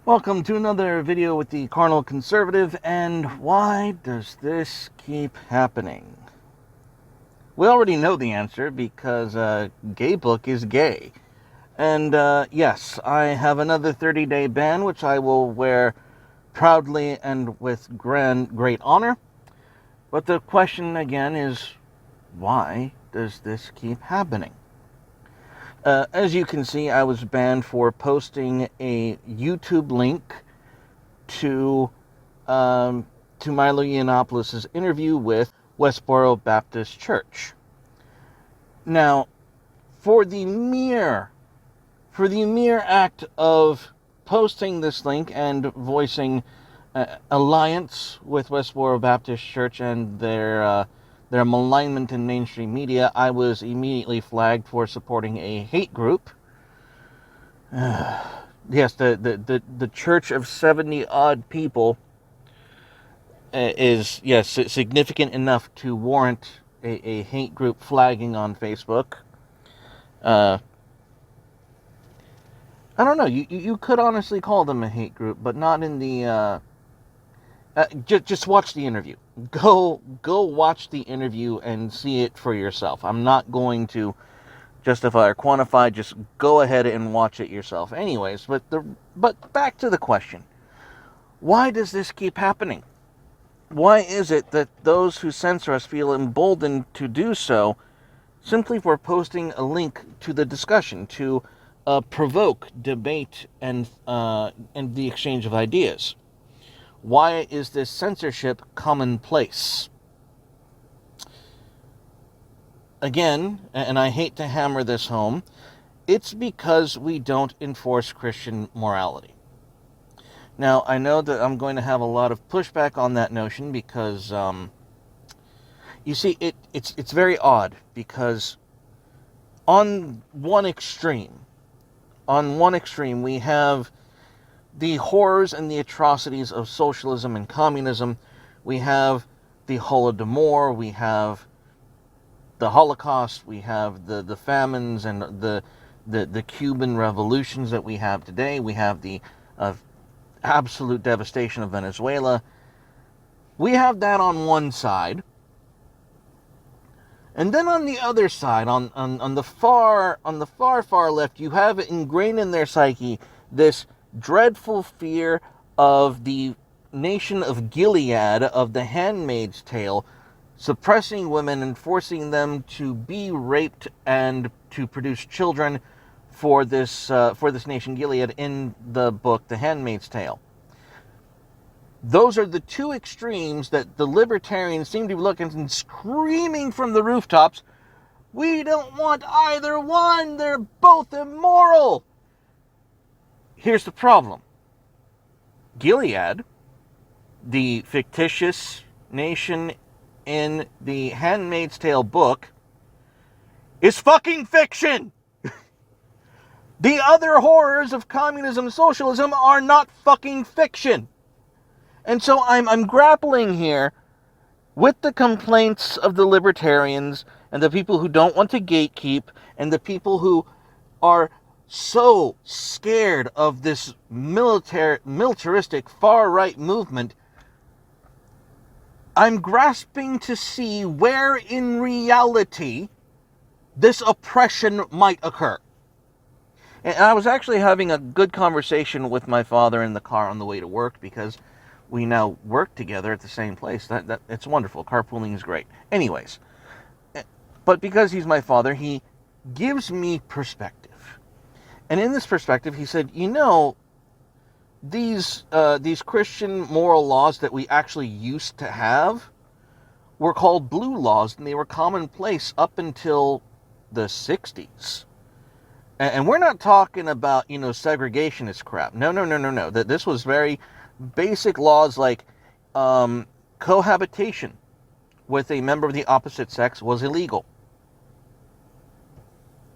Welcome to another video with the Carnal Conservative, and why does this keep happening? We already know the answer because gay book is gay. And yes, I have another 30-day ban, which I will wear proudly and with great honor. But the question again is, why does this keep happening? As you can see, I was banned for posting a YouTube link to Milo Yiannopoulos' interview with Westboro Baptist Church. Now, for the mere act of posting this link and voicing alliance with Westboro Baptist Church and their malignment in mainstream media, I was immediately flagged for supporting a hate group. Yes, the church of 70 odd people is, yes, significant enough to warrant a hate group flagging on Facebook. I don't know. You could honestly call them a hate group, but not in the. Just watch the interview. Go watch the interview and see it for yourself. I'm not going to justify or quantify. Just go ahead and watch it yourself. Anyways, but back to the question: why does this keep happening? Why is it that those who censor us feel emboldened to do so simply for posting a link to the discussion, to provoke debate and the exchange of ideas? Why is this censorship commonplace? Again, and I hate to hammer this home, it's because we don't enforce Christian morality. Now, I know that I'm going to have a lot of pushback on that notion because, you see, it's very odd because on one extreme, we have the horrors and the atrocities of socialism and communism. We have the Holodomor, we have the Holocaust, we have the famines and the Cuban revolutions that we have today. We have the absolute devastation of Venezuela. We have that on one side. And then on the other side, on the far left, you have ingrained in their psyche this dreadful fear of the nation of Gilead, of the Handmaid's Tale, suppressing women and forcing them to be raped and to produce children for this nation Gilead in the book The Handmaid's Tale. Those are the two extremes that the libertarians seem to be looking and screaming from the rooftops. We don't want either one. They're both immoral. Here's the problem. Gilead, the fictitious nation in the Handmaid's Tale book, is fucking fiction. The other horrors of communism and socialism are not fucking fiction. And so I'm grappling here with the complaints of the libertarians and the people who don't want to gatekeep and the people who are so scared of this militaristic far-right movement. I'm grasping to see where in reality this oppression might occur. And I was actually having a good conversation with my father in the car on the way to work because we now work together at the same place. That it's wonderful. Carpooling is great. Anyways, but because he's my father, he gives me perspective. And in this perspective, he said, you know, these Christian moral laws that we actually used to have were called blue laws, and they were commonplace up until the 60s. And we're not talking about, segregationist crap. No. That this was very basic laws like cohabitation with a member of the opposite sex was illegal.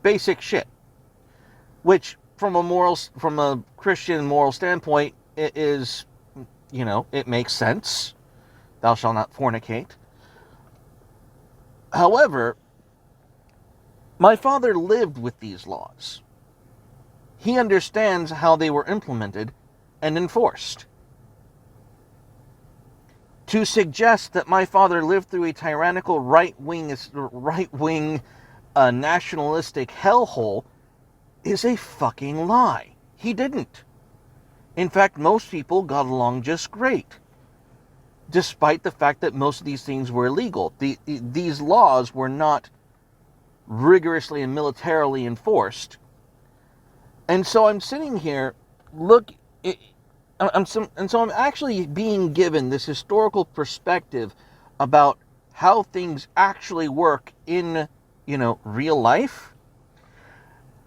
Basic shit. Which, from a Christian moral standpoint, it is, it makes sense. Thou shalt not fornicate. However, my father lived with these laws. He understands how they were implemented, and enforced. To suggest that my father lived through a tyrannical right-wing nationalistic hellhole is a fucking lie. He didn't. In fact, most people got along just great, despite the fact that most of these things were illegal. These laws were not rigorously and militarily enforced. And so I'm sitting here, I'm actually being given this historical perspective about how things actually work in, real life.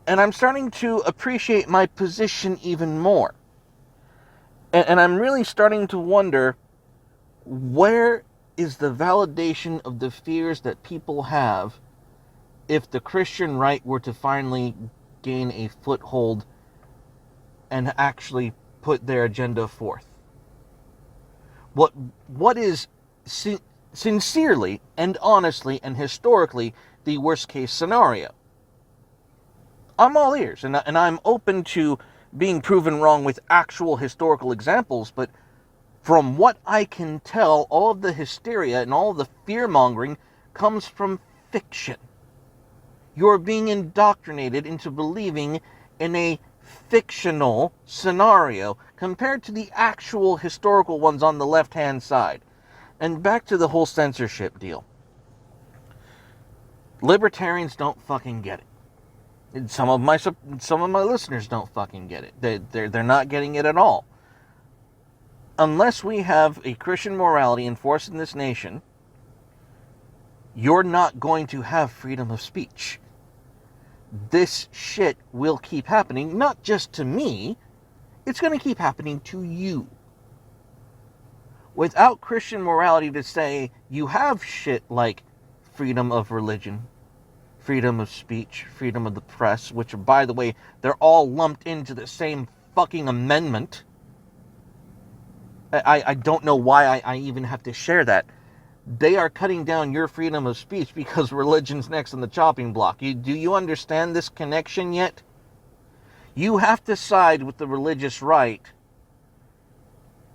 And I'm starting to appreciate my position even more. And I'm really starting to wonder, where is the validation of the fears that people have if the Christian right were to finally gain a foothold and actually put their agenda forth? What is sincerely and honestly and historically the worst case scenario? I'm all ears, and I'm open to being proven wrong with actual historical examples, but from what I can tell, all of the hysteria and all of the fear-mongering comes from fiction. You're being indoctrinated into believing in a fictional scenario compared to the actual historical ones on the left-hand side. And back to the whole censorship deal. Libertarians don't fucking get it. Some of my listeners don't fucking get it. They're not getting it at all. Unless we have a Christian morality enforced in this nation, you're not going to have freedom of speech. This shit will keep happening, not just to me, it's going to keep happening to you. Without Christian morality to say you have shit like freedom of religion, freedom of speech, freedom of the press, which, by the way, they're all lumped into the same fucking amendment. I don't know why I even have to share that. They are cutting down your freedom of speech because religion's next on the chopping block. Do you understand this connection yet? You have to side with the religious right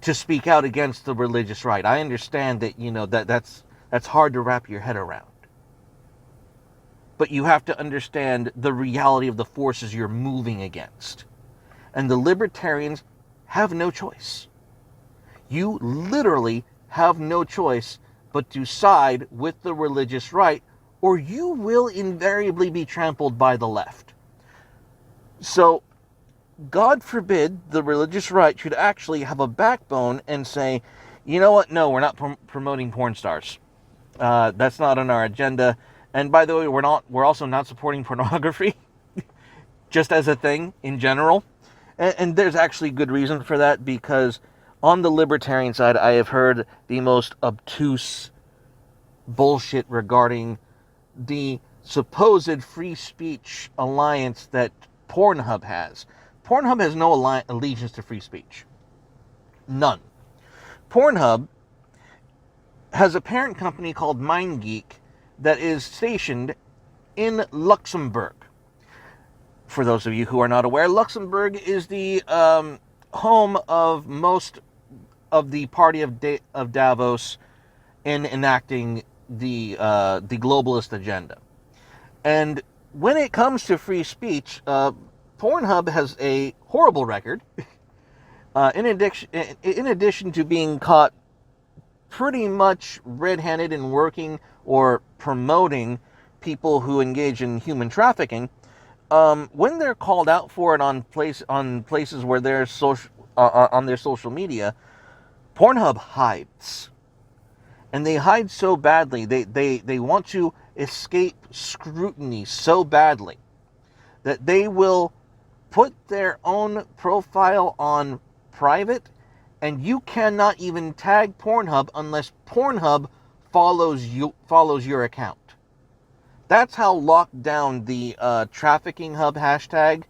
to speak out against the religious right. I understand that, that's hard to wrap your head around. But you have to understand the reality of the forces you're moving against. And the libertarians have no choice. You literally have no choice but to side with the religious right, or you will invariably be trampled by the left. So, God forbid the religious right should actually have a backbone and say, you know what, no, we're not promoting porn stars. That's not on our agenda. And by the way, we're also not supporting pornography, just as a thing in general. And there's actually good reason for that, because on the libertarian side, I have heard the most obtuse bullshit regarding the supposed free speech alliance that Pornhub has. Pornhub has no allegiance to free speech. None. Pornhub has a parent company called MindGeek that is stationed in Luxembourg. For those of you who are not aware, Luxembourg is the home of most of the party of Davos in enacting the globalist agenda. And when it comes to free speech, Pornhub has a horrible record. In addition to being caught pretty much red-handed in working or promoting people who engage in human trafficking, when they're called out for it on places where they're on their social media, Pornhub hides. And they hide so badly, they want to escape scrutiny so badly that they will put their own profile on private, and you cannot even tag Pornhub unless Pornhub follows your account. That's how locked down the trafficking hub hashtag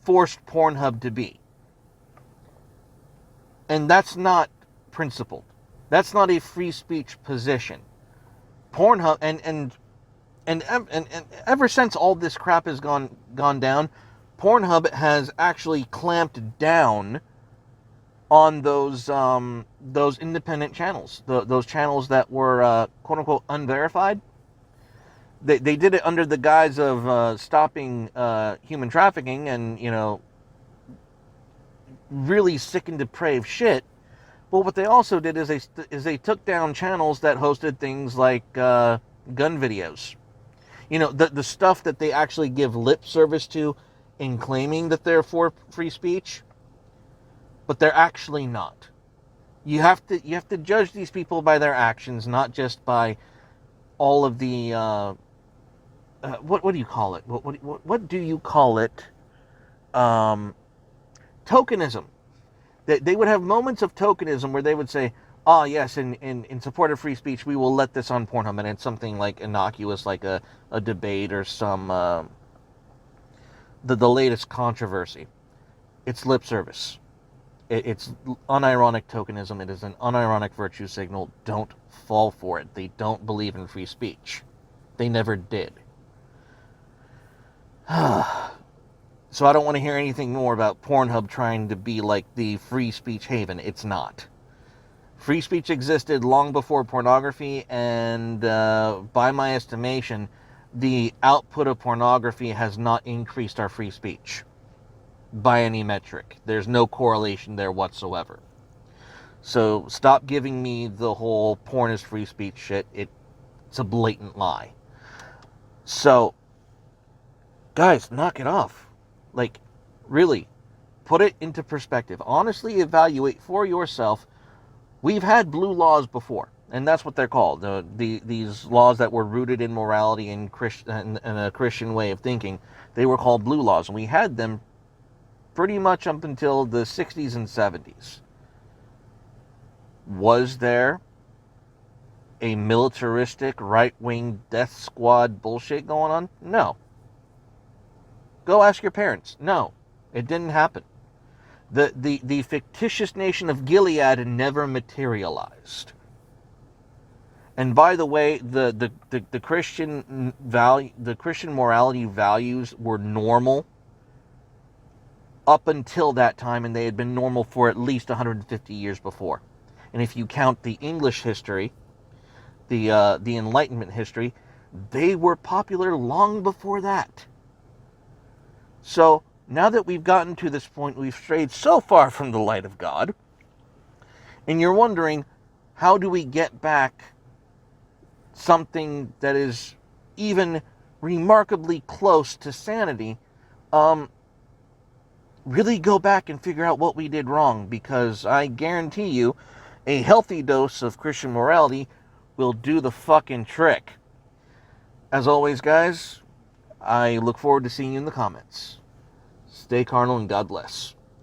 forced Pornhub to be. And that's not principled. That's not a free speech position. Pornhub and ever since all this crap has gone down, Pornhub has actually clamped down on those independent channels, those channels that were quote unquote unverified. They did it under the guise of stopping human trafficking and, you know, really sick and depraved shit. But what they also did is they took down channels that hosted things like gun videos. You know, the stuff that they actually give lip service to in claiming that they're for free speech, but they're actually not. You have to judge these people by their actions, not just by all of the what do you call it? What do you call it? Tokenism. They would have moments of tokenism where they would say, "Oh yes, in support of free speech, we will let this on Pornhub," and it's something like innocuous, like a debate or some the latest controversy. It's lip service. It's unironic tokenism. It is an unironic virtue signal. Don't fall for it. They don't believe in free speech. They never did. So I don't want to hear anything more about Pornhub trying to be like the free speech haven. It's not. Free speech existed long before pornography, and by my estimation, the output of pornography has not increased our free speech by any metric. There's no correlation there whatsoever. So stop giving me the whole porn is free speech shit. It's a blatant lie. So, guys, knock it off. Like, really, put it into perspective. Honestly evaluate for yourself. We've had blue laws before, and that's what they're called. These laws that were rooted in morality and a Christian way of thinking, they were called blue laws, and we had them pretty much up until the 60s and 70s. Was there a militaristic, right-wing death squad bullshit going on? No. Go ask your parents. No, it didn't happen. The fictitious nation of Gilead never materialized. And by the way, the Christian morality values were normal up until that time, and they had been normal for at least 150 years before. And if you count the English history, the Enlightenment history, they were popular long before that. So now that we've gotten to this point, we've strayed so far from the light of God, and you're wondering, how do we get back something that is even remarkably close to sanity? Really go back and figure out what we did wrong, because I guarantee you a healthy dose of Christian morality will do the fucking trick. As always, guys, I look forward to seeing you in the comments. Stay carnal and God bless.